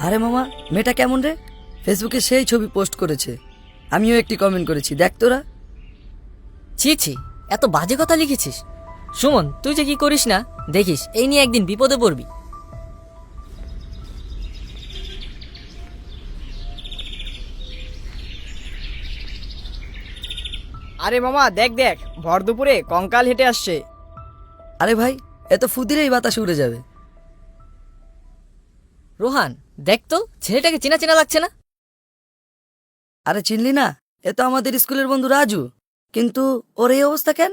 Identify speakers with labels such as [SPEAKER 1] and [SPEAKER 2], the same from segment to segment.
[SPEAKER 1] আরে মামা, মেয়েটা কেমন রে? ফেসবুকে সেই ছবি পোস্ট করেছে, আমিও একটি কমেন্ট করেছি, দেখ তোরা।
[SPEAKER 2] ছি ছি, এত বাজে কথা লিখেছিস। সুমন, তুই যে কি করিস না দেখিস, এই নিয়ে একদিন বিপদে পড়বি।
[SPEAKER 3] আরে মামা দেখ দেখ, ভর দুপুরে কঙ্কাল হেঁটে আসছে।
[SPEAKER 1] আরে ভাই, এত ফু দিলেই বাতাসে উড়ে যাবে।
[SPEAKER 2] রোহান, দেখ তো ছেলেটাকে চেনা চেনা লাগছে না?
[SPEAKER 1] আরে চিনলি না? এ তো আমাদের স্কুলের বন্ধু রাজু। কিন্তু ওর এই অবস্থা কেন?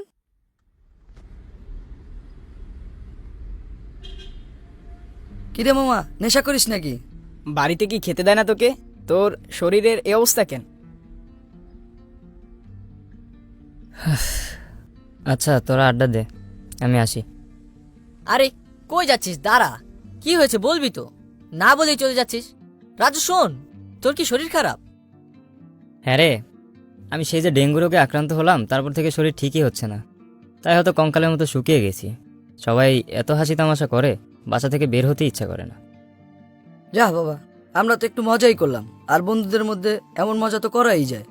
[SPEAKER 1] কিরে মামা, নেশা করিস নাকি?
[SPEAKER 3] বাড়িতে কি খেতে দেয় না তোকে? তোর শরীরের এই অবস্থা কেন?
[SPEAKER 4] আচ্ছা, তোরা আড্ডা দে, আমি আসি।
[SPEAKER 2] আরে কই যাচ্ছিস? দাঁড়া, কি হয়েছে বলবি তো? না বলেই চলে যাচ্ছিস। রাজু শোন, তোর কি শরীর খারাপ?
[SPEAKER 4] হ্যাঁ রে, আমি সেই যে ডেঙ্গু রোগে আক্রান্ত হলাম, তারপর থেকে শরীর ঠিকই হচ্ছে না। তাই হয়তো কঙ্কালের মতো শুকিয়ে গেছি। সবাই এত হাসি তামাশা করে, বাসা থেকে বের হতে ইচ্ছা করে না।
[SPEAKER 1] যা বাবা, আমরা তো একটু মজাই করলাম, আর বন্ধুদের মধ্যে এমন মজা তো করাই যায়।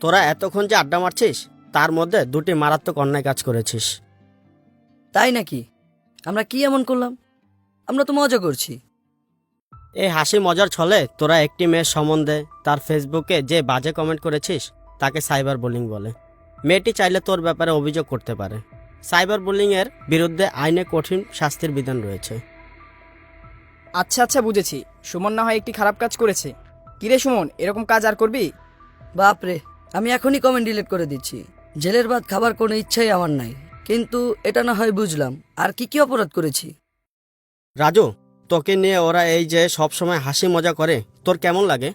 [SPEAKER 5] তোরা এতক্ষণ যে আড্ডা মারছিস, তার মধ্যে দুটি মারাত্মক অন্যায় কাজ করেছিস।
[SPEAKER 1] তাই নাকি? আমরা কি এমন করলাম? আমরা তো মজা করছি।
[SPEAKER 5] এই হাসি মজার ছলে তোরা একটি মেয়ের সম্বন্ধে তার ফেসবুকে যে বাজে কমেন্ট করেছিস, তাকে সাইবার বুলিং বলে। মেয়েটি চাইলে তোর ব্যাপারে অভিযোগ করতে পারে। সাইবার বুলিংয়ের বিরুদ্ধে আইনে কঠিন শাস্তির বিধান রয়েছে।
[SPEAKER 3] আচ্ছা আচ্ছা, বুঝেছি। সুমন না হয় একটি খারাপ কাজ করেছে। কিরে সুমন, এরকম কাজ আর করবি?
[SPEAKER 1] বাপরে, আমি এখনই কমেন্ট ডিলিট করে দিচ্ছি। জেলের ভাত খাবার কোনো ইচ্ছাই আমার নাই। কিন্তু এটা না হয় বুঝলাম, আর কি কি অপরাধ করেছি?
[SPEAKER 5] রাজু, তোকে নিয়ে ওরা এই যে সব সময় হাসি মজা করে, তোর কেমন লাগে?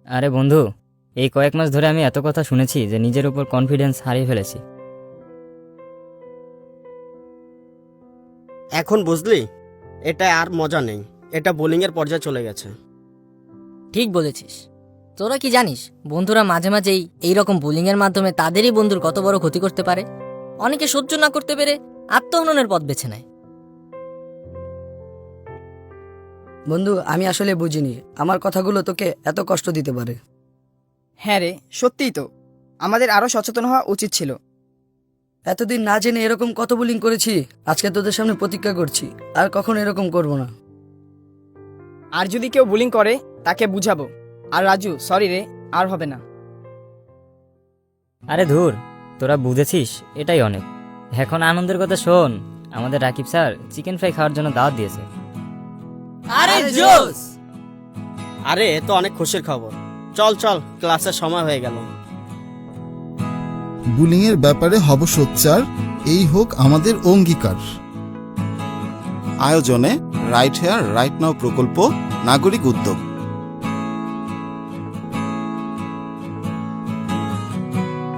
[SPEAKER 4] আরে বন্ধু, এই কয়েক মাস ধরে আমি এত কথা শুনেছি যে নিজের উপর কনফিডেন্স হারিয়ে ফেলেছি।
[SPEAKER 5] এখন বুঝলি, এটা আর মজা নেই, এটা বুলিংয়ের পর্যায়ে চলে গেছে।
[SPEAKER 2] ঠিক বলেছিস। তোরা কি জানিস, বন্ধুরা মাঝে মাঝেই এইরকম বুলিংয়ের মাধ্যমে তাদেরই বন্ধুর কত বড় ক্ষতি করতে পারে। অনেকে সহ্য না করতে পেরে আত্মহননের পথ বেছে নেয়।
[SPEAKER 1] বন্ধু, আমি আসলে বুঝিনি আমার কথাগুলো তোকে এত কষ্ট দিতে পারে।
[SPEAKER 3] হ্যাঁ রে, সত্যিই তো। আমাদের আরো সচেতন হওয়া উচিত ছিল।
[SPEAKER 1] এতদিন না জেনে এরকম কত বুলিং করেছি, আজকে তোদের সামনে প্রতিজ্ঞা করছি আর কখনো এরকম করব না।
[SPEAKER 3] আর যদি কেউ বুলিং করে, তাকে বুঝাবো। আর রাজু, সরি রে, আর হবে না।
[SPEAKER 4] আরে ধুর, তোরা বুঝেছিস, এটাই অনেক। এখন আনন্দের কথা শোন, আমাদের রাকিব স্যার চিকেন ফ্রাই খাওয়ার জন্য দাওয়াত দিয়েছে।
[SPEAKER 2] আরে জোস!
[SPEAKER 5] আরে এ তো অনেক খুশির খবর। চল চল, ক্লাসের সময় হয়ে গেল।
[SPEAKER 6] বুলিংয়ের ব্যাপারে হব সোচ্চার, এই হোক আমাদের অঙ্গীকার।
[SPEAKER 7] আয়োজনে রাইট হেয়ার রাইট নাও প্রকল্প, নাগরিক উদ্যোগ।